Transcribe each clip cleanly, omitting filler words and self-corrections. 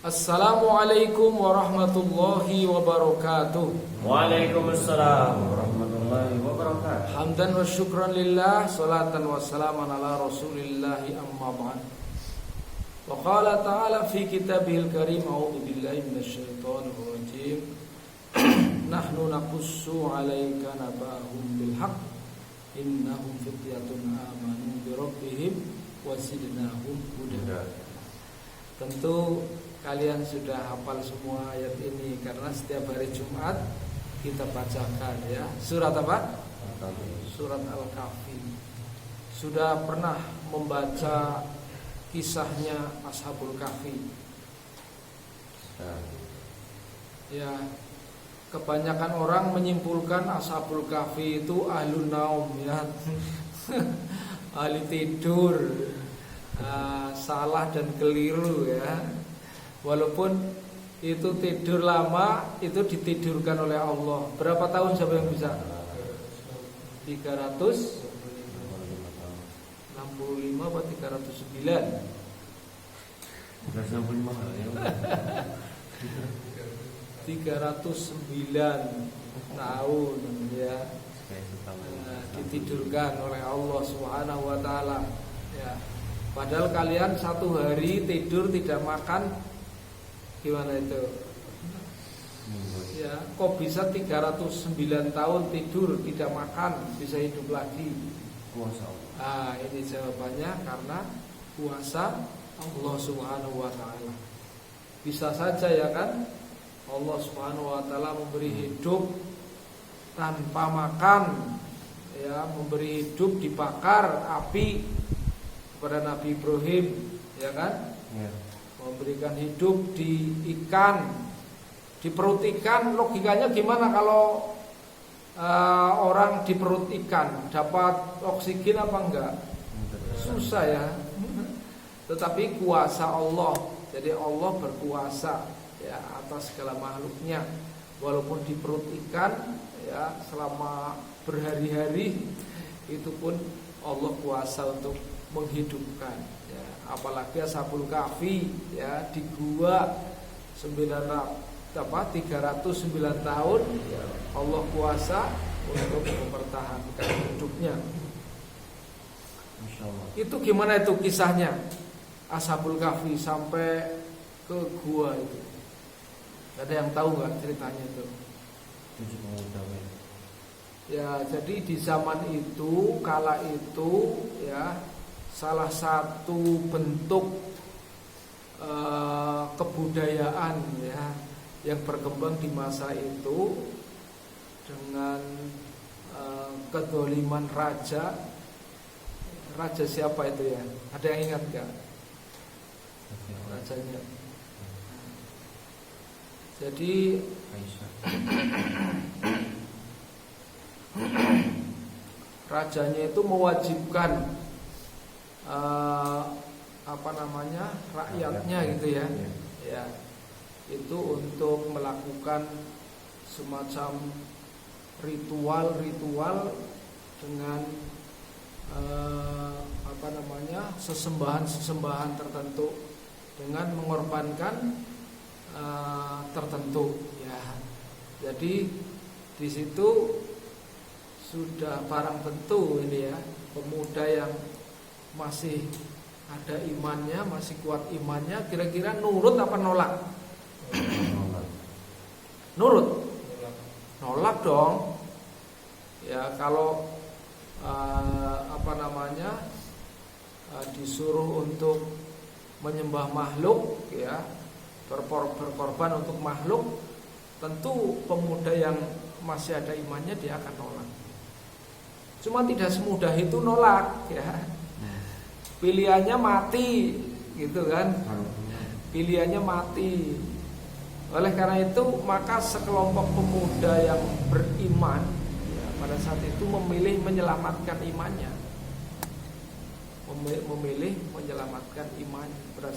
Assalamualaikum warahmatullahi wabarakatuh. Waalaikumsalam warahmatullahi wabarakatuh. Hamdan wa syukran lillah, salatan wa salaman ala rasulillahi amma ba'd. Wa qala ta'ala fi kitabihil karim, a'udzu billahi minasyaitonir rajim. Nahnu naqussu 'alaika nabahum bil haqq innahum fityatun amanu bi rabbihim wa zidnahum huda. Tentu kalian sudah hafal semua ayat ini karena setiap hari Jumat kita bacakan ya. Surat apa? Surat Al-Kahfi. Sudah pernah membaca kisahnya Ashabul Kahfi? Ya, kebanyakan orang menyimpulkan Ashabul Kahfi itu ahlun naum ya. Ahli tidur. Salah dan keliru ya. Walaupun itu tidur lama, itu ditidurkan oleh Allah. Berapa tahun siapa yang bisa? 365 atau 309? 309 tahun ya. Ditidurkan oleh Allah Subhanahu wa taala ya. Padahal kalian satu hari tidur tidak makan, gimana itu? Ya, kok bisa 309 tahun tidur tidak makan bisa hidup lagi? Kuasa Allah. Ini jawabannya karena kuasa Allah Subhanahu wa taala. Bisa saja ya kan? Allah Subhanahu wa taala memberi hidup tanpa makan, ya, memberi hidup dibakar api kepada Nabi Ibrahim, ya kan? Ya. Memberikan hidup di ikan, di perut ikan. Logikanya gimana kalau orang di perut ikan dapat oksigen apa enggak? Susah ya. Tetapi kuasa Allah, jadi Allah berkuasa ya atas segala makhluknya. Walaupun di perut ikan ya selama berhari-hari, itu pun Allah kuasa untuk menghidupkan ya. Apalagi Ashabul Kahfi ya di gua 309 tahun ya, Allah kuasa untuk mempertahankan hidupnya. Itu gimana itu kisahnya Ashabul Kahfi sampai ke gua itu? Ada yang tahu nggak ceritanya itu? Ya, jadi di zaman itu, kala itu ya, salah satu bentuk kebudayaan ya yang berkembang di masa itu dengan kedzaliman raja. Raja siapa itu ya? Ada yang ingat nggak? Rajanya. Jadi rajanya itu mewajibkan rakyatnya gitu ya. Ya, itu untuk melakukan semacam ritual dengan sesembahan tertentu dengan mengorbankan tertentu ya. Jadi di situ sudah barang tentu ini ya, pemuda yang masih ada imannya, masih kuat imannya, kira-kira nurut apa nolak? Nurut. Nolak dong. Ya kalau disuruh untuk menyembah makhluk ya, berkorban untuk makhluk, tentu pemuda yang masih ada imannya dia akan nolak. Cuma tidak semudah itu nolak ya. Pilihannya mati gitu kan. Pilihannya mati. Oleh karena itu maka sekelompok pemuda yang beriman ya, pada saat itu memilih menyelamatkan imannya. Memilih menyelamatkan iman pada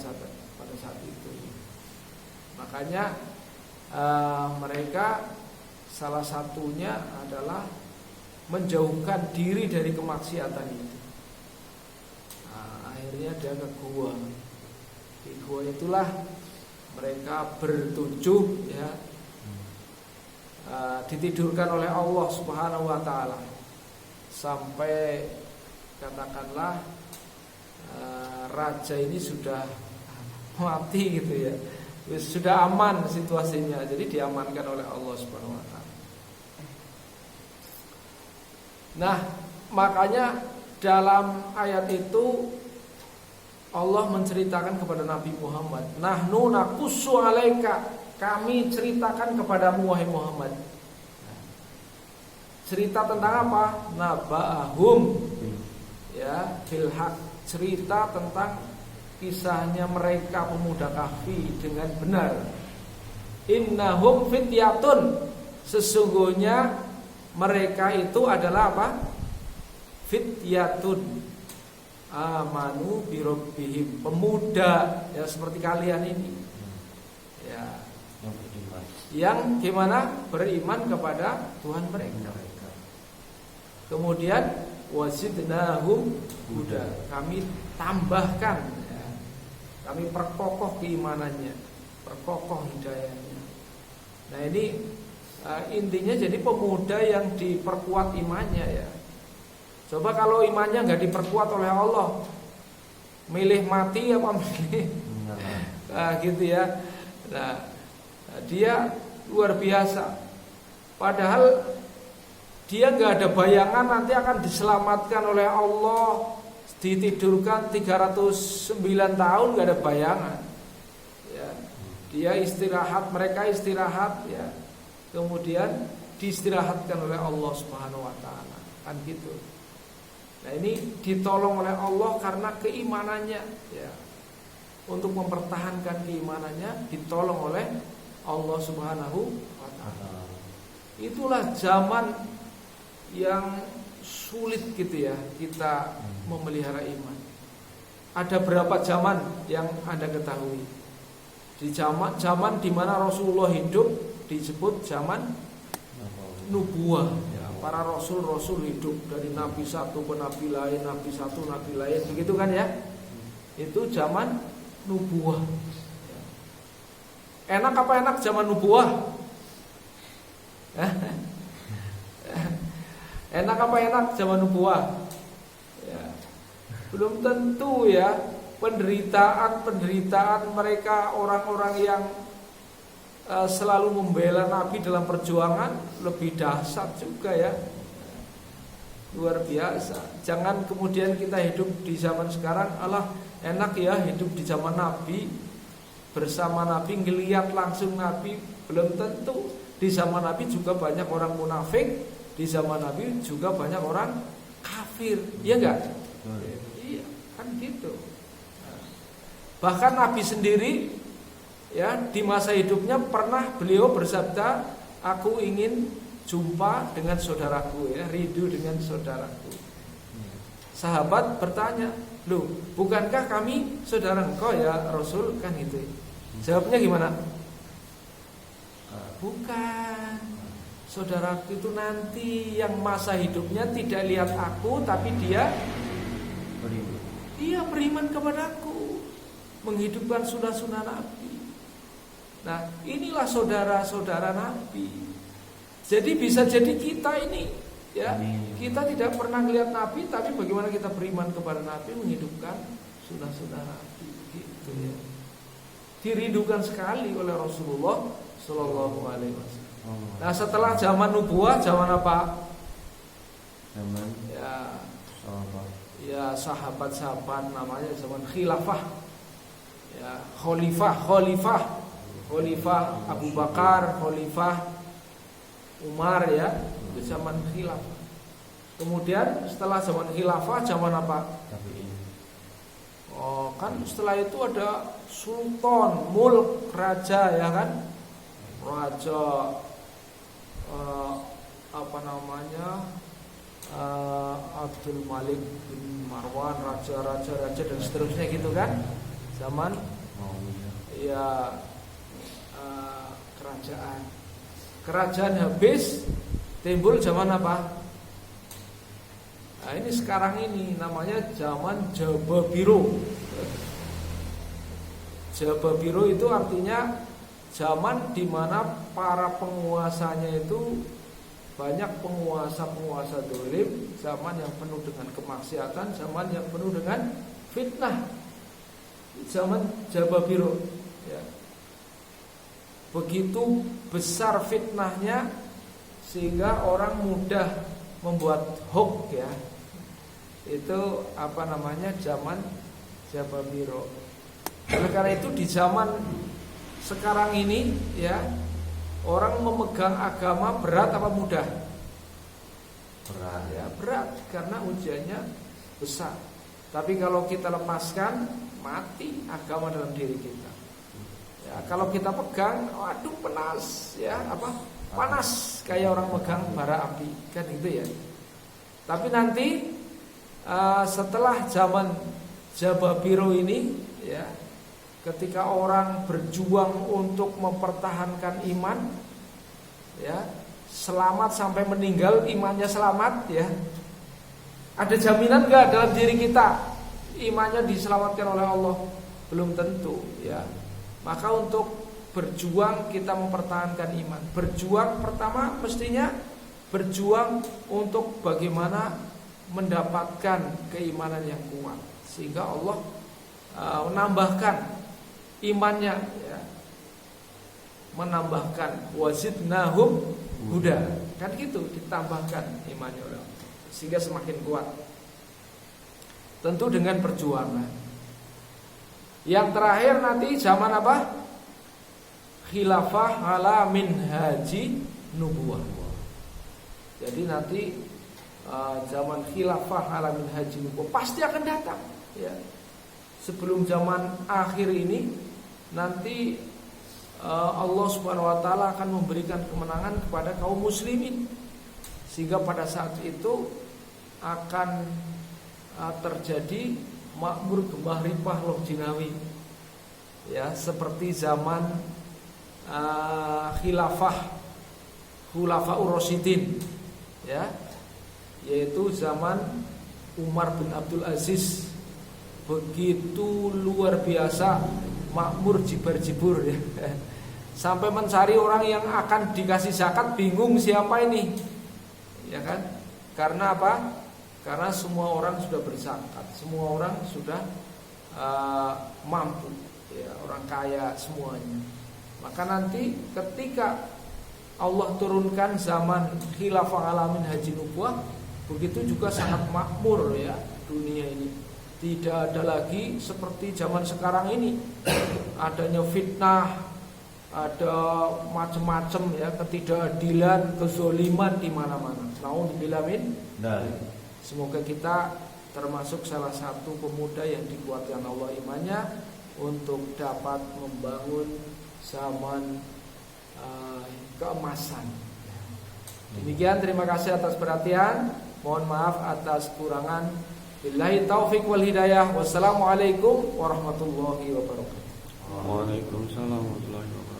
saat itu. Makanya mereka salah satunya adalah menjauhkan diri dari kemaksiatan itu. Akhirnya dia ke gua. Di gua itulah mereka bertujuh ya, ditidurkan oleh Allah Subhanahu wa taala sampai katakanlah raja ini sudah mati gitu ya, sudah aman situasinya, jadi diamankan oleh Allah Subhanahu wa taala. Nah, makanya dalam ayat itu Allah menceritakan kepada Nabi Muhammad, nahnu naqussu 'alaika, kami ceritakan kepadamu wahai Muhammad. Cerita tentang apa? Naba'ahum ya bil haq, cerita tentang kisahnya mereka pemuda Kahfi dengan benar. Innahum fityatun, sesungguhnya mereka itu adalah apa? Fityatun amanu birabbihim, pemuda ya seperti kalian ini ya, yang gimana? Beriman kepada Tuhan mereka. Kemudian wazidnahum huda, kami tambahkan ya, kami perkokoh keimanannya, perkokoh hidayahnya. Nah ini intinya jadi pemuda yang diperkuat imannya ya. Coba kalau imannya nggak diperkuat oleh Allah, milih mati apa milih gitu ya. Nah dia luar biasa. Padahal dia nggak ada bayangan nanti akan diselamatkan oleh Allah, ditidurkan 309 tahun nggak ada bayangan. Ya, dia istirahat, mereka istirahat ya. Kemudian diistirahatkan oleh Allah Subhanahu wa taala. Kan gitu. Nah, ini ditolong oleh Allah karena keimanannya ya. Untuk mempertahankan keimanannya ditolong oleh Allah Subhanahu wa taala. Itulah zaman yang sulit gitu ya kita memelihara iman. Ada berapa zaman yang Anda ketahui? Di zaman di mana Rasulullah hidup disebut zaman nubuah ya, para rasul hidup dari nabi satu ke nabi lain, nabi satu nabi lain, begitu kan ya? Itu zaman nubuah. Enak apa enak zaman nubuah? Enak apa enak zaman nubuah? Ya, belum tentu ya. Penderitaan mereka, orang-orang yang selalu membela Nabi dalam perjuangan lebih dahsyat juga ya. Luar biasa. Jangan kemudian kita hidup di zaman sekarang, alah enak ya hidup di zaman Nabi, bersama Nabi, ngelihat langsung Nabi. Belum tentu. Di zaman Nabi juga banyak orang munafik, di zaman Nabi juga banyak orang kafir. Iya enggak? Iya, kan gitu. Bahkan Nabi sendiri ya di masa hidupnya pernah beliau bersabda, aku ingin jumpa dengan saudaraku ya, rindu dengan saudaraku. Sahabat bertanya, loh bukankah kami saudara engkau ya Rasul, kan gitu. Jawabnya gimana? Bukan. Saudaraku itu nanti yang masa hidupnya tidak lihat aku, tapi dia beriman kepadaku, menghidupkan sunnah-sunnah Nabi. Nah inilah saudara-saudara Nabi. Jadi bisa jadi kita ini ya, kita tidak pernah melihat Nabi, tapi bagaimana kita beriman kepada Nabi, menghidupkan sunnah-sunnah Nabi gitu ya. Dirindukan sekali oleh Rasulullah Sallallahu Alaihi Wasallam. Nah setelah zaman nubuah, zaman apa? Zaman ya sahabat-sahabat, namanya zaman khilafah. Ya, khalifah Abu Bakar, khalifah Umar ya, itu zaman khilafah. Kemudian setelah zaman khilafah, zaman apa? Oh, kan setelah itu ada sultan, mulk, raja ya kan? Raja Abdul Malik bin Marwan, raja dan seterusnya gitu kan? Zaman kerajaan habis, timbul zaman apa? Nah ini sekarang ini namanya zaman Jababiro. Jababiro itu artinya zaman di mana para penguasanya itu banyak penguasa-penguasa dolim, zaman yang penuh dengan kemaksiatan, zaman yang penuh dengan fitnah, zaman Jababiro. Ya. Begitu besar fitnahnya sehingga orang mudah membuat hoax ya. Itu zaman Jababiro. Oleh karena itu di zaman sekarang ini ya, orang memegang agama berat apa mudah? Berat. Ya, berat karena ujiannya besar. Tapi kalau kita lepaskan, mati agama dalam diri kita. Ya, kalau kita pegang, waduh panas ya, panas kayak orang megang bara api, kan gitu ya. Tapi nanti setelah zaman Jababiro ini ya, ketika orang berjuang untuk mempertahankan iman ya, selamat sampai meninggal imannya selamat ya. Ada jaminan enggak dalam diri kita imannya diselamatkan oleh Allah? Belum tentu ya. Maka untuk berjuang kita mempertahankan iman. Berjuang pertama mestinya berjuang untuk bagaimana mendapatkan keimanan yang kuat sehingga Allah menambahkan imannya ya. Menambahkan wazidnahum huda. Kan gitu, ditambahkan imannya orang sehingga semakin kuat. Tentu dengan perjuangan. Yang terakhir nanti zaman apa? Khilafah ala minhaji nubuwah. Jadi nanti zaman khilafah ala minhaji nubuwah pasti akan datang ya. Sebelum zaman akhir ini nanti Allah Subhanahu wa taala akan memberikan kemenangan kepada kaum muslimin sehingga pada saat itu akan terjadi makmur gemah ripah loh jinawi ya, seperti zaman khulafah ur-rasyidin ya, yaitu zaman Umar bin Abdul Aziz. Begitu luar biasa makmur jibar-jibur ya. Sampai mencari orang yang akan dikasih zakat bingung siapa ini. Ya kan? Karena apa? Karena semua orang sudah berzakat, semua orang sudah mampu ya, orang kaya semuanya. Maka nanti ketika Allah turunkan zaman khilafah alamin haji nubuwah, begitu juga sangat makmur ya dunia ini. Tidak ada lagi seperti zaman sekarang ini, adanya fitnah, ada macam-macam ya, ketidakadilan, kezoliman di mana-mana. Nauzubillah min dzalik. Semoga kita termasuk salah satu pemuda yang dikuatkan Allah imannya untuk dapat membangun zaman keemasan. Demikian, terima kasih atas perhatian. Mohon maaf atas kurangan. Billahi taufiq wal hidayah. Wassalamualaikum warahmatullahi wabarakatuh. Waalaikumsalam warahmatullahi wabarakatuh.